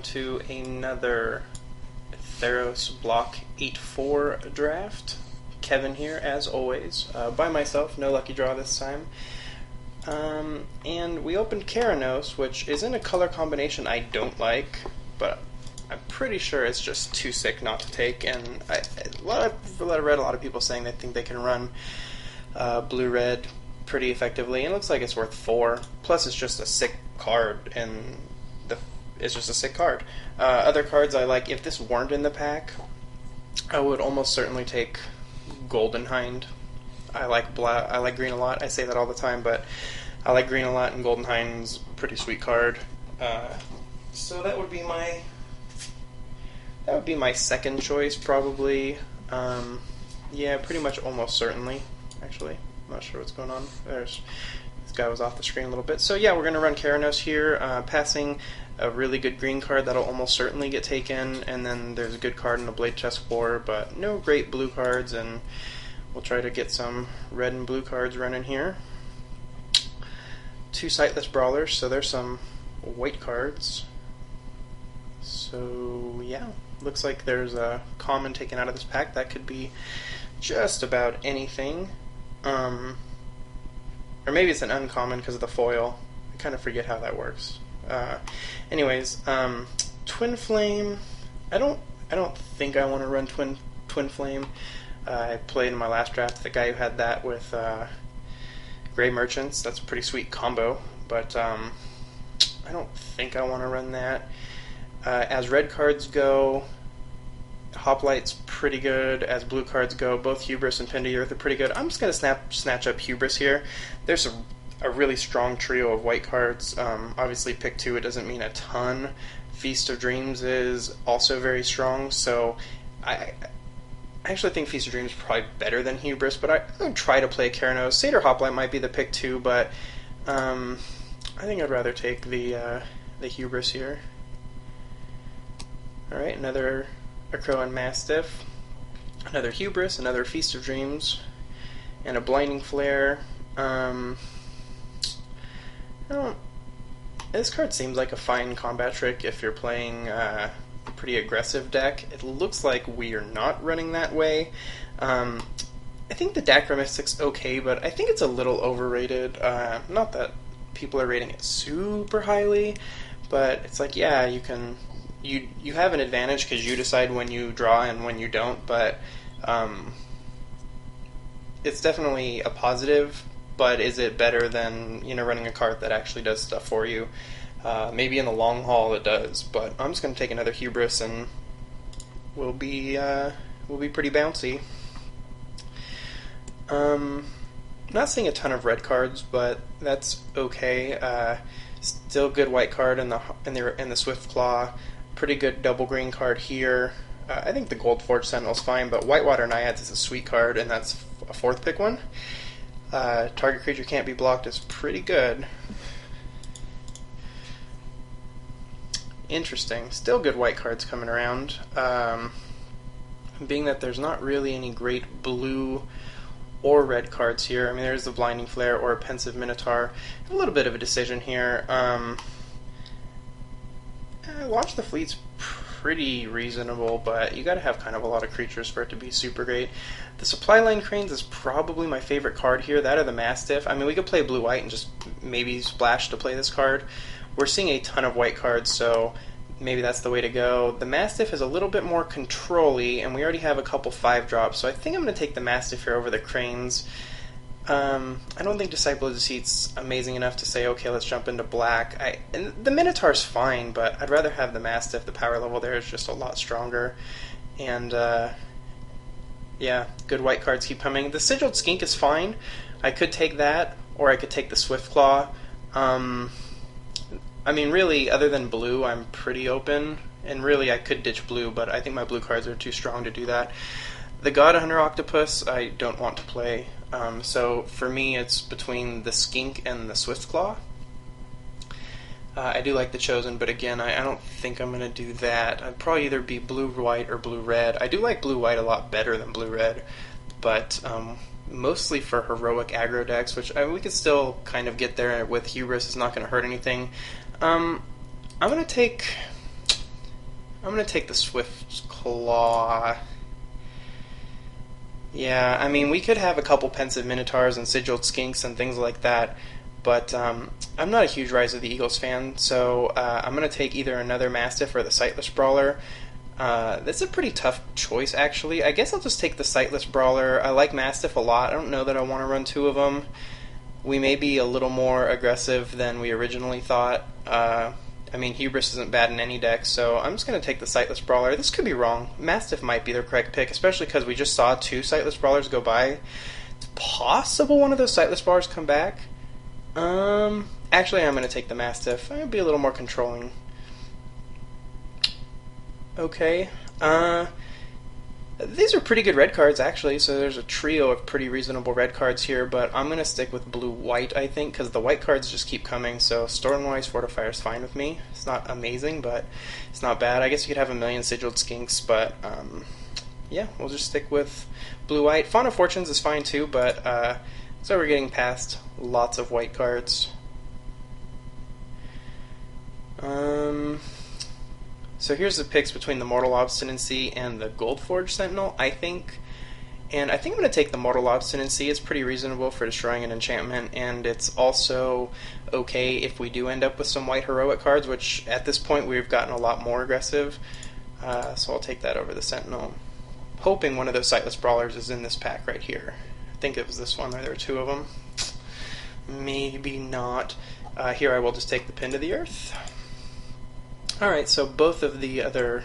to another Theros Block 4 draft. Kevin here, as always, by myself, no lucky draw this time. And we opened Keranos, which is in a color combination I don't like, but I'm pretty sure it's just too sick not to take. And I've read a lot of people saying they think they can run blue-red pretty effectively, and it looks like it's worth 4. Plus, it's just a sick card, and it's just a sick card. Other cards I like, if this weren't in the pack, I would almost certainly take Golden Hind. I like green a lot. I say that all the time, but I like green a lot, and Golden Hind's a pretty sweet card. So that would be my second choice, probably. Yeah, pretty much, almost certainly. Actually, I'm not sure what's going on. This guy was off the screen a little bit. So yeah, we're gonna run Keranos here, passing a really good green card that'll almost certainly get taken, and then there's a good card in the Blade Chest 4, but no great blue cards, and we'll try to get some red and blue cards running here. 2 Sightless Brawlers, so there's some white cards. So yeah, looks like there's a common taken out of this pack. That could be just about anything. Or maybe it's an uncommon because of the foil. I kind of forget how that works. Anyways, Twin Flame. I don't think I want to run Twin Flame. I played in my last draft the guy who had that with Gray Merchants. That's a pretty sweet combo, but I don't think I want to run that. As red cards go, Hoplite's pretty good. As blue cards go, both Hubris and Pin to Earth are pretty good. I'm just going to snatch up Hubris here. There's a really strong trio of white cards. Obviously, pick 2, it doesn't mean a ton. Feast of Dreams is also very strong, so I actually think Feast of Dreams is probably better than Hubris, but I would try to play Keranos. Satyr Hoplite might be the pick 2, but I think I'd rather take the Hubris here. Alright, another Acro and Mastiff, another Hubris, another Feast of Dreams, and a Blinding Flare. This card seems like a fine combat trick if you're playing a pretty aggressive deck. It looks like we are not running that way. I think the Dacra Mystic's okay, but I think it's a little overrated. Not that people are rating it super highly, but it's like, yeah, you have an advantage because you decide when you draw and when you don't, but it's definitely a positive. But is it better than running a card that actually does stuff for you? Maybe in the long haul it does, but I'm just going to take another Hubris and we'll be pretty bouncy. Not seeing a ton of red cards, but that's okay. Still good white card in the Swiftclaw. Pretty good double green card here. I think the Goldforge Sentinel's fine, but Whitewater Naiads is a sweet card, and that's a 4th pick one. Target creature can't be blocked is pretty good. Interesting. Still good white cards coming around. Being that there's not really any great blue or red cards here. I mean, there's the Blinding Flare or a Pensive Minotaur. A little bit of a decision here. Launch the Fleet's pretty reasonable, but you gotta have kind of a lot of creatures for it to be super great. The Supply Line Cranes is probably my favorite card here, that or the Mastiff. I mean, we could play blue-white and just maybe splash to play this card. We're seeing a ton of white cards, so maybe that's the way to go. The Mastiff is a little bit more control-y, and we already have a couple 5-drops, so I think I'm going to take the Mastiff here over the Cranes. I don't think Disciple of Deceit's amazing enough to say, okay, let's jump into black. And the Minotaur's fine, but I'd rather have the Mastiff. The power level there is just a lot stronger. And, yeah, good white cards keep coming. The Sigiled Skink is fine. I could take that, or I could take the Swiftclaw. I mean, really, other than blue, I'm pretty open. And really, I could ditch blue, but I think my blue cards are too strong to do that. The God Hunter Octopus, I don't want to play. So for me, it's between the Skink and the Swiftclaw. I do like the Chosen, but again, I don't think I'm going to do that. I'd probably either be blue-white or blue-red. I do like blue-white a lot better than blue-red, but mostly for heroic aggro decks, which we could still kind of get there with Hubris. It's not going to hurt anything. I'm going to take I'm going to take the Swift's Claw. Yeah, I mean, we could have a couple Pensive Minotaurs and Sigiled Skinks and things like that, but I'm not a huge Rise of the Eagles fan, so I'm going to take either another Mastiff or the Sightless Brawler. That's a pretty tough choice, actually. I guess I'll just take the Sightless Brawler. I like Mastiff a lot. I don't know that I want to run two of them. We may be a little more aggressive than we originally thought. I mean, Hubris isn't bad in any deck, so I'm just going to take the Sightless Brawler. This could be wrong. Mastiff might be the correct pick, especially because we just saw two Sightless Brawlers go by. It's possible one of those Sightless Brawlers come back. Actually, I'm going to take the Mastiff. I'm going to be a little more controlling. Okay. These are pretty good red cards, actually, so there's a trio of pretty reasonable red cards here, but I'm going to stick with blue-white, I think, because the white cards just keep coming, so Stormwise Fortifier is fine with me. It's not amazing, but it's not bad. I guess you could have a million Sigiled Skinks, but yeah, we'll just stick with blue-white. Font of Fortunes is fine, too, but so we're getting past lots of white cards. So here's the picks between the Mortal Obstinacy and the Goldforge Sentinel, I think. And I think I'm going to take the Mortal Obstinacy. It's pretty reasonable for destroying an enchantment, and it's also okay if we do end up with some white heroic cards, which at this point we've gotten a lot more aggressive. So I'll take that over the Sentinel. Hoping one of those Sightless Brawlers is in this pack right here. I think it was this one, or there were two of them. Maybe not. Here I will just take the Pin to the Earth. Alright, so both of the other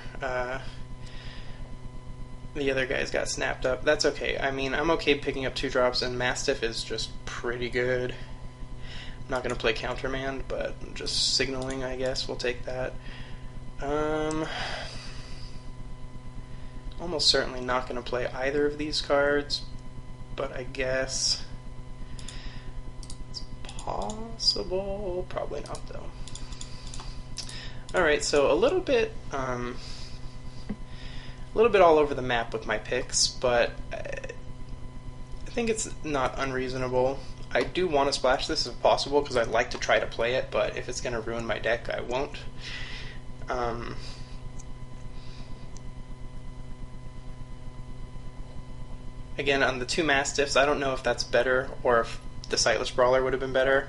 guys got snapped up. That's okay. I mean, I'm okay picking up 2-drops, and Mastiff is just pretty good. I'm not going to play Countermand, but just signaling, I guess. We'll take that. Almost certainly not going to play either of these cards, but I guess it's possible. Probably not, though. Alright, so a little bit all over the map with my picks, but I think it's not unreasonable. I do want to splash this if possible, because I'd like to try to play it, but if it's going to ruin my deck, I won't. Again, on the two Mastiffs, I don't know if that's better, or if the Sightless Brawler would have been better.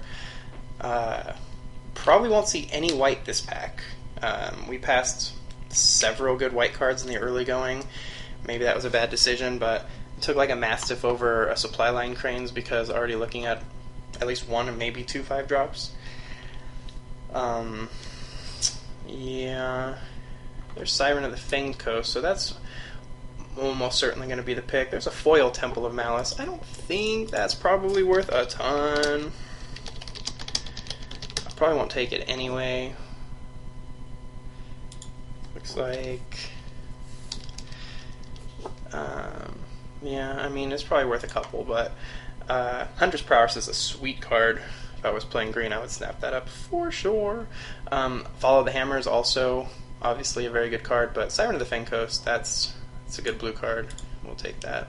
Probably won't see any white this pack. We passed several good white cards in the early going. Maybe that was a bad decision, but I took like a Mastiff over a Supply Line Cranes because already looking at least one and maybe 2 5-drops. Yeah. There's Siren of the Fanged Coast, so that's almost certainly going to be the pick. There's a foil Temple of Malice. I don't think that's probably worth a ton. I probably won't take it anyway. Looks like... yeah, I mean, it's probably worth a couple, but Hunter's Prowess is a sweet card. If I was playing green, I would snap that up for sure. Follow the Hammer is also obviously a very good card, but Siren of the Fanged Coast, that's a good blue card. We'll take that.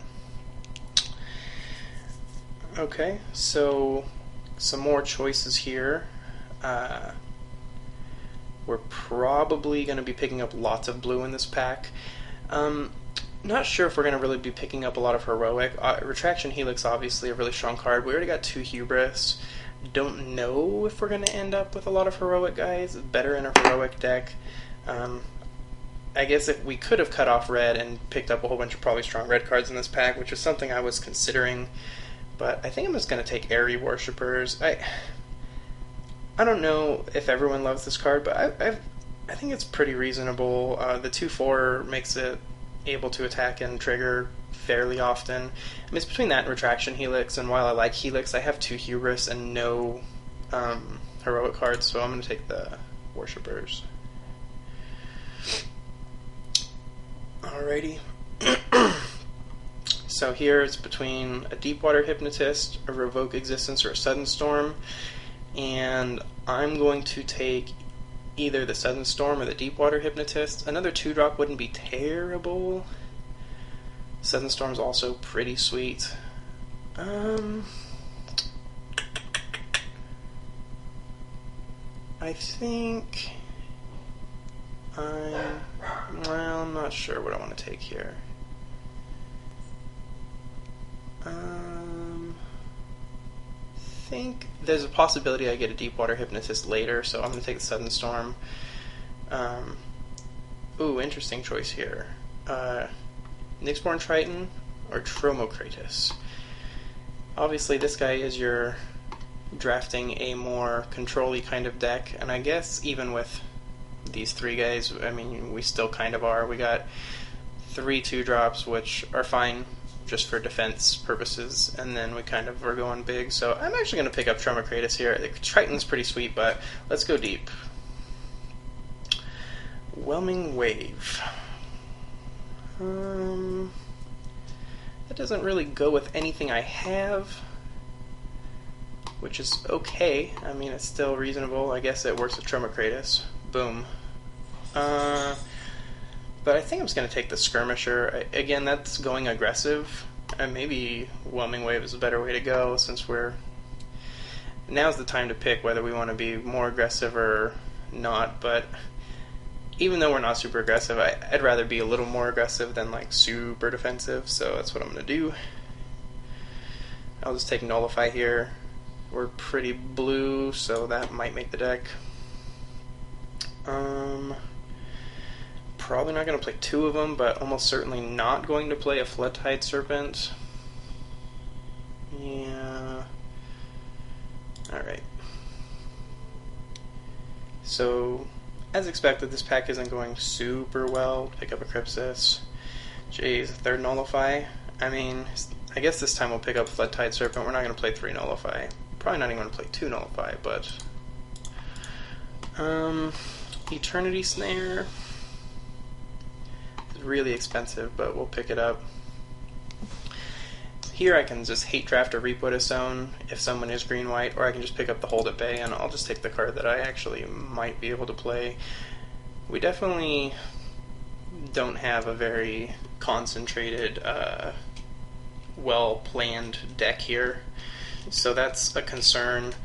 Okay, so some more choices here. We're probably going to be picking up lots of blue in this pack. Not sure if we're going to really be picking up a lot of heroic. Retraction Helix, obviously a really strong card. We already got 2 Hubris. Don't know if we're going to end up with a lot of heroic guys. Better in a heroic deck. I guess if we could have cut off red and picked up a whole bunch of probably strong red cards in this pack, which is something I was considering. But I think I'm just going to take Airy Worshippers. I don't know if everyone loves this card, but I think it's pretty reasonable. The 2/4 makes it able to attack and trigger fairly often. I mean, it's between that and Retraction Helix, and while I like Helix, I have 2 Hubris and no heroic cards, so I'm going to take the Worshippers. Alrighty. So here it's between a Deepwater Hypnotist, a Revoke Existence, or a Sudden Storm, and I'm going to take either the Sudden Storm or the Deepwater Hypnotist. Another 2-drop wouldn't be terrible. Sudden Storm's also pretty sweet. I think I'm not sure what I want to take here. I think there's a possibility I get a Deepwater Hypnotist later, so I'm going to take the Sudden Storm. Ooh, interesting choice here. Nyxborn Triton or Tromokratus. Obviously, this guy is your drafting a more control-y kind of deck, and I guess even with these three guys, I mean, we still kind of are. We got 3 2-drops, which are fine just for defense purposes, and then we kind of are going big. So I'm actually going to pick up Tromokratus here. Triton's pretty sweet, but let's go deep. Whelming Wave. That doesn't really go with anything I have, which is okay. I mean, it's still reasonable. I guess it works with Tromokratus. Boom. But I think I'm just going to take the Skirmisher. Again, that's going aggressive. And maybe Whelming Wave is a better way to go, since now's the time to pick whether we want to be more aggressive or not. But even though we're not super aggressive, I'd rather be a little more aggressive than like super defensive, so that's what I'm going to do. I'll just take Nullify here. We're pretty blue, so that might make the deck. Probably not going to play 2 of them, but almost certainly not going to play a Floodtide Serpent. Yeah. Alright. So, as expected, this pack isn't going super well. Pick up a Crypsis. Jeez, 3rd Nullify. I mean, I guess this time we'll pick up Floodtide Serpent. We're not going to play 3 Nullify. Probably not even going to play 2 Nullify, but... Eternity Snare is really expensive, but we'll pick it up. Here I can just hate draft a Repotisone if someone is green-white, or I can just pick up the Hold at Bay, and I'll just take the card that I actually might be able to play. We definitely don't have a very concentrated, well-planned deck here, so that's a concern.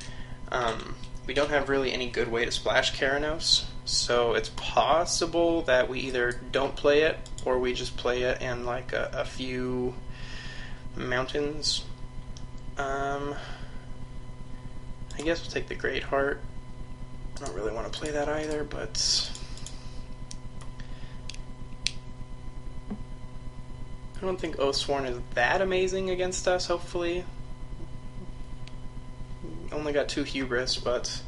We don't have really any good way to splash Keranos, so it's possible that we either don't play it, or we just play it in like a few mountains. I guess we'll take the Great Heart. I don't really want to play that either, but I don't think Oathsworn is that amazing against us, hopefully. Only got 2 Hubris, but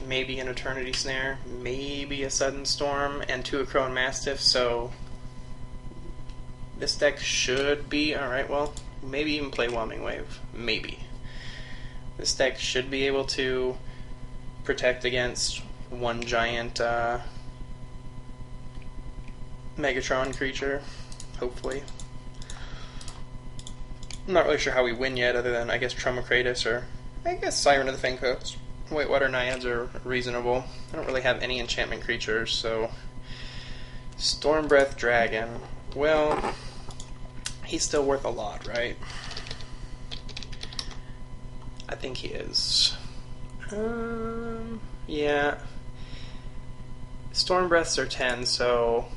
maybe an Eternity Snare, maybe a Sudden Storm, and 2 Crone Mastiff, so this deck should be alright. Well, maybe even play Whelming Wave. Maybe. This deck should be able to protect against one giant Megatron creature, hopefully. I'm not really sure how we win yet, other than, I guess, Tromokratus, or I guess Siren of the Fang Coast. Whitewater Naiads are reasonable. I don't really have any enchantment creatures, so... Stormbreath Dragon. Well, he's still worth a lot, right? I think he is. Yeah. Stormbreaths are 10, so...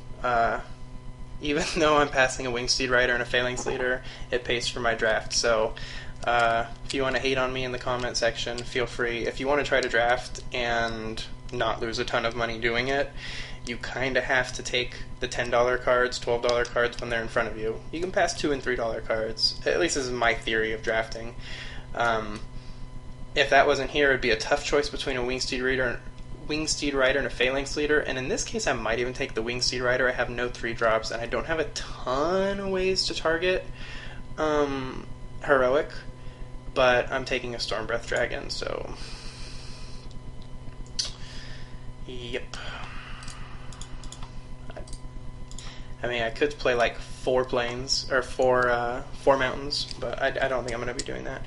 even though I'm passing a Wingsteed Rider and a Phalanx Leader, it pays for my draft. So if you want to hate on me in the comment section, feel free. If you want to try to draft and not lose a ton of money doing it, you kind of have to take the $10 cards, $12 cards when they're in front of you. You can pass $2 and $3 cards. At least this is my theory of drafting. If that wasn't here, it'd be a tough choice between a Wingsteed Rider and a Phalanx Leader, and in this case I might even take the Wingsteed Rider. I have no 3-drops, and I don't have a ton of ways to target Heroic, but I'm taking a Stormbreath Dragon, so... Yep. I mean, I could play like 4 plains, or 4 mountains, but I don't think I'm going to be doing that.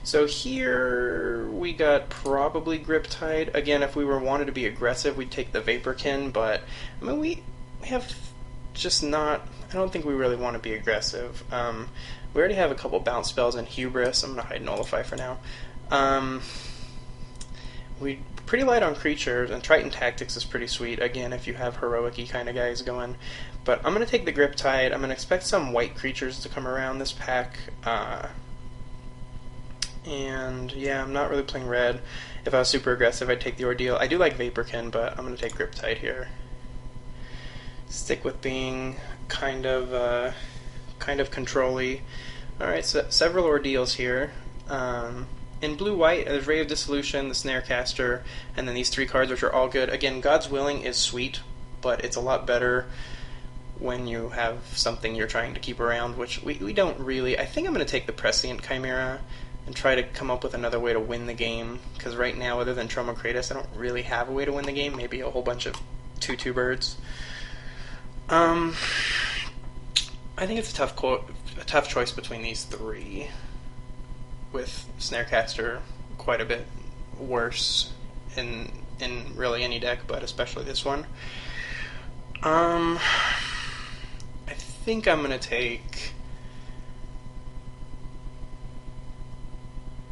So here we got probably Griptide. Again, if we wanted to be aggressive, we'd take the Vaporkin, but I mean, we have just not... I don't think we really want to be aggressive. We already have a couple bounce spells in Hubris. I'm going to hide Nullify for now. We pretty light on creatures, and Triton Tactics is pretty sweet, again, if you have heroic-y kind of guys going. But I'm going to take the Griptide. I'm going to expect some white creatures to come around this pack. And yeah, I'm not really playing red. If I was super aggressive, I'd take the Ordeal. I do like Vaporkin, but I'm going to take Griptide here. Stick with being kind of control-y. Alright, so several Ordeals here. In blue-white, there's Ray of Dissolution, the Snarecaster, and then these 3 cards, which are all good. Again, God's Willing is sweet, but it's a lot better when you have something you're trying to keep around, which we don't really. I think I'm going to take the Prescient Chimera and try to come up with another way to win the game, because right now, other than Troma Kratos, I don't really have a way to win the game. Maybe a whole bunch of 2/2 birds. I think it's a tough choice between these 3, with Snarecaster quite a bit worse in really any deck, but especially this one. I think I'm gonna take.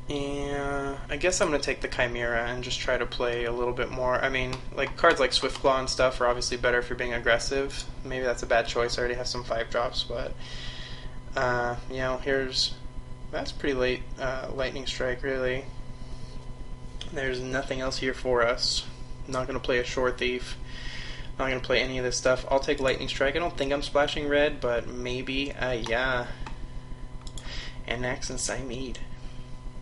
Yeah, I guess I'm gonna take the Chimera and just try to play a little bit more. I mean, like cards like Swiftclaw and stuff are obviously better if you're being aggressive. Maybe that's a bad choice. I already have some 5-drops, but you know, that's pretty late. Lightning Strike, really. There's nothing else here for us. I'm not gonna play a Shore Thief. I'm not gonna play any of this stuff. I'll take Lightning Strike. I don't think I'm splashing red, but maybe. Yeah. Anax and Cymede.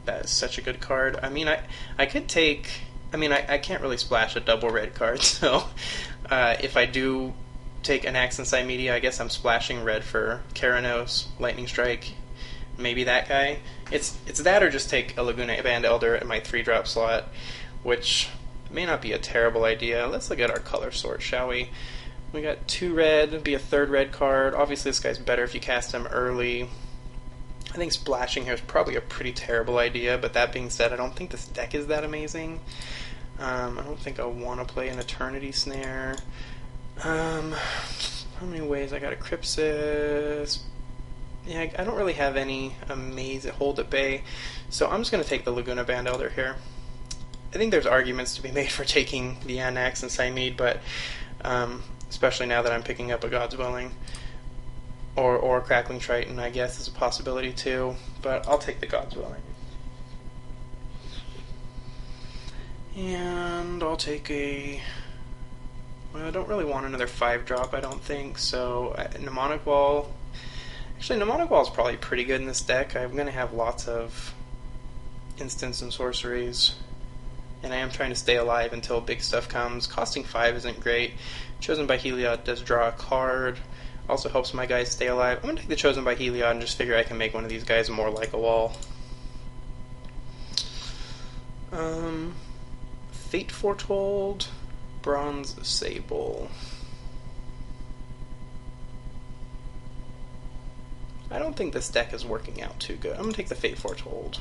That is such a good card. I mean, I could take. I mean, I can't really splash a double red card, so if I do take Anax and Cymede, I guess I'm splashing red for Keranos, Lightning Strike, maybe that guy. It's that or just take a Laguna Band Elder at my 3-drop slot, which may not be a terrible idea. Let's look at our color sort, shall we? We got 2 red, it'd be a 3rd red card. Obviously this guy's better if you cast him early. I think splashing here is probably a pretty terrible idea, but that being said, I don't think this deck is that amazing. I don't think I want to play an Eternity Snare. How many ways? I got a Crypsis. Yeah, I don't really have any amazing hold at bay, so I'm just going to take the Laguna Band Elder here. I think there's arguments to be made for taking the Anax and Cymede, but especially now that I'm picking up a God's Willing. Or Crackling Triton, I guess, is a possibility too, but I'll take the God's Willing. And I'll take a. Well, I don't really want another 5-drop, I don't think, so Mnemonic Wall. Actually, Mnemonic Wall is probably pretty good in this deck. I'm going to have lots of instants and sorceries, and I am trying to stay alive until big stuff comes. Costing 5 isn't great. Chosen by Heliod does draw a card. Also helps my guys stay alive. I'm going to take the Chosen by Heliod and just figure I can make one of these guys more like a wall. Fate Foretold, Bronze Sable. I don't think this deck is working out too good. I'm going to take the Fate Foretold.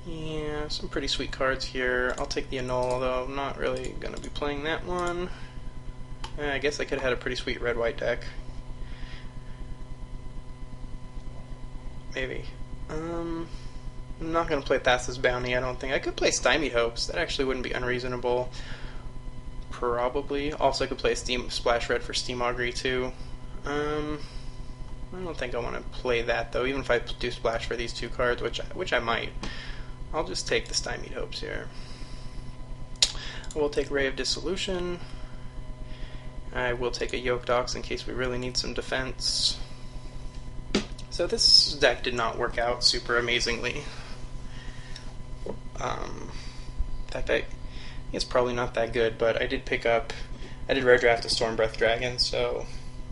Yeah, some pretty sweet cards here. I'll take the Annul, although I'm not really going to be playing that one. I guess I could have had a pretty sweet red-white deck. Maybe. I'm not going to play Thassa's Bounty, I don't think. I could play Stymied Hopes. That actually wouldn't be unreasonable. Probably. Also, I could play Splash Red for Steam Augury, too. I don't think I want to play that, though, even if I do Splash for these 2 cards, which I might. I'll just take the Stymied Hopes here. I will take Ray of Dissolution. I will take a Yoked Ox in case we really need some defense. So this deck did not work out super amazingly. In fact, it's probably not that good, but I did rare draft a Stormbreath Dragon, so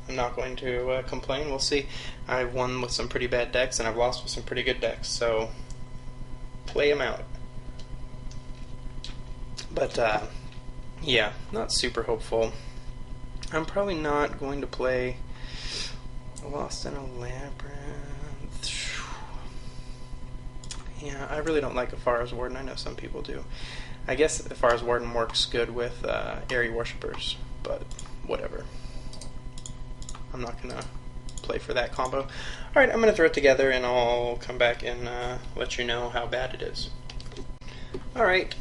I'm not going to complain. We'll see. I've won with some pretty bad decks, and I've lost with some pretty good decks, so play them out. But, yeah, not super hopeful. I'm probably not going to play Lost in a Labyrinth. Yeah, I really don't like Afara's Warden. I know some people do. I guess Afara's Warden works good with Aerie Worshippers, but whatever. I'm not going to play for that combo. Alright, I'm going to throw it together and I'll come back and let you know how bad it is. Alright,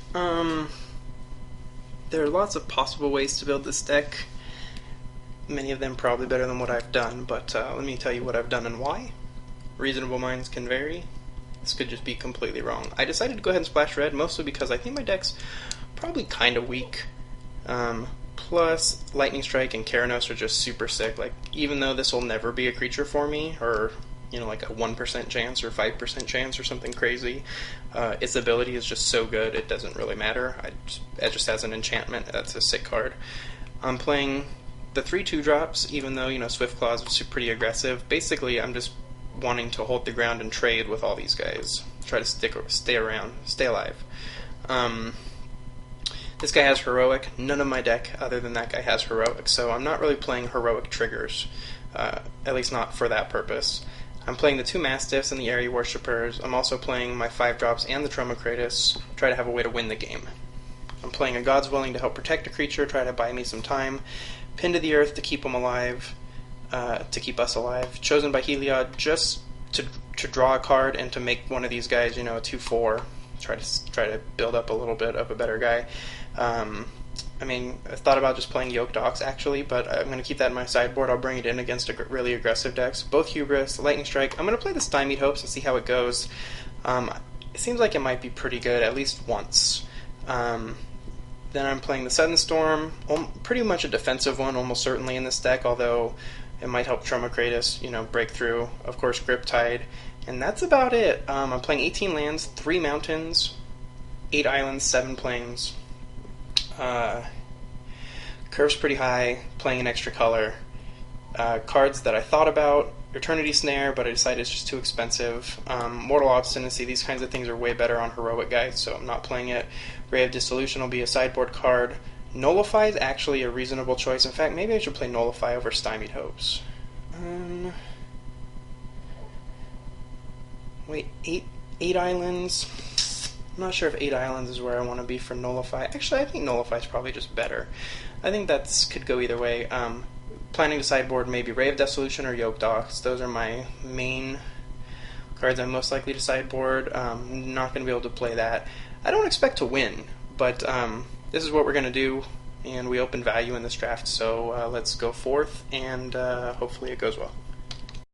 there are lots of possible ways to build this deck. Many of them probably better than what I've done, but let me tell you what I've done and why. Reasonable minds can vary. This could just be completely wrong. I decided to go ahead and splash red, mostly because I think my deck's probably kind of weak. Plus, Lightning Strike and Keranos are just super sick. Like, even though this will never be a creature for me, or, you know, like a 1% chance or 5% chance or something crazy, its ability is just so good, it doesn't really matter. It just as an enchantment, that's a sick card. I'm playing the 3/2 drops, even though, you know, Swift Claws is pretty aggressive. Basically, I'm just wanting to hold the ground and trade with all these guys. Try to stay around, stay alive. This guy has Heroic. None of my deck, other than that guy, has Heroic, so I'm not really playing Heroic triggers, at least not for that purpose. I'm playing the 2 Mastiffs and the Area Worshippers. I'm also playing my 5 drops and the Traumakratos, try to have a way to win the game. I'm playing a God's Willing to help protect a creature, try to buy me some time. Pin to the Earth to keep them alive, to keep us alive. Chosen by Heliod just to draw a card and to make one of these guys, you know, a 2/4. Try to build up a little bit of a better guy. I mean, I thought about just playing Yoked Ox actually, but I'm going to keep that in my sideboard. I'll bring it in against really aggressive decks. Both Hubris, Lightning Strike. I'm going to play the Stymied Hopes and see how it goes. It seems like it might be pretty good, at least once. Then I'm playing the Sudden Storm, pretty much a defensive one, almost certainly in this deck, although it might help Traumakratos, you know, break through. Of course, Griptide, and that's about it. I'm playing 18 lands, 3 mountains, 8 islands, 7 plains. Curve's pretty high, playing an extra color. Cards that I thought about, Eternity Snare, but I decided it's just too expensive. Mortal Obstinacy, these kinds of things are way better on Heroic guys, so I'm not playing it. Ray of Dissolution will be a sideboard card. Nullify is actually a reasonable choice. In fact, maybe I should play Nullify over Stymied Hopes. Wait, 8 islands? I'm not sure if 8 islands is where I want to be for Nullify. Actually, I think Nullify is probably just better. I think that could go either way. Planning to sideboard maybe Ray of Dissolution or Yoked Ox. Those are my main cards I'm most likely to sideboard. Not going to be able to play that. I don't expect to win, but this is what we're going to do, and we open value in this draft, so let's go forth, and hopefully it goes well.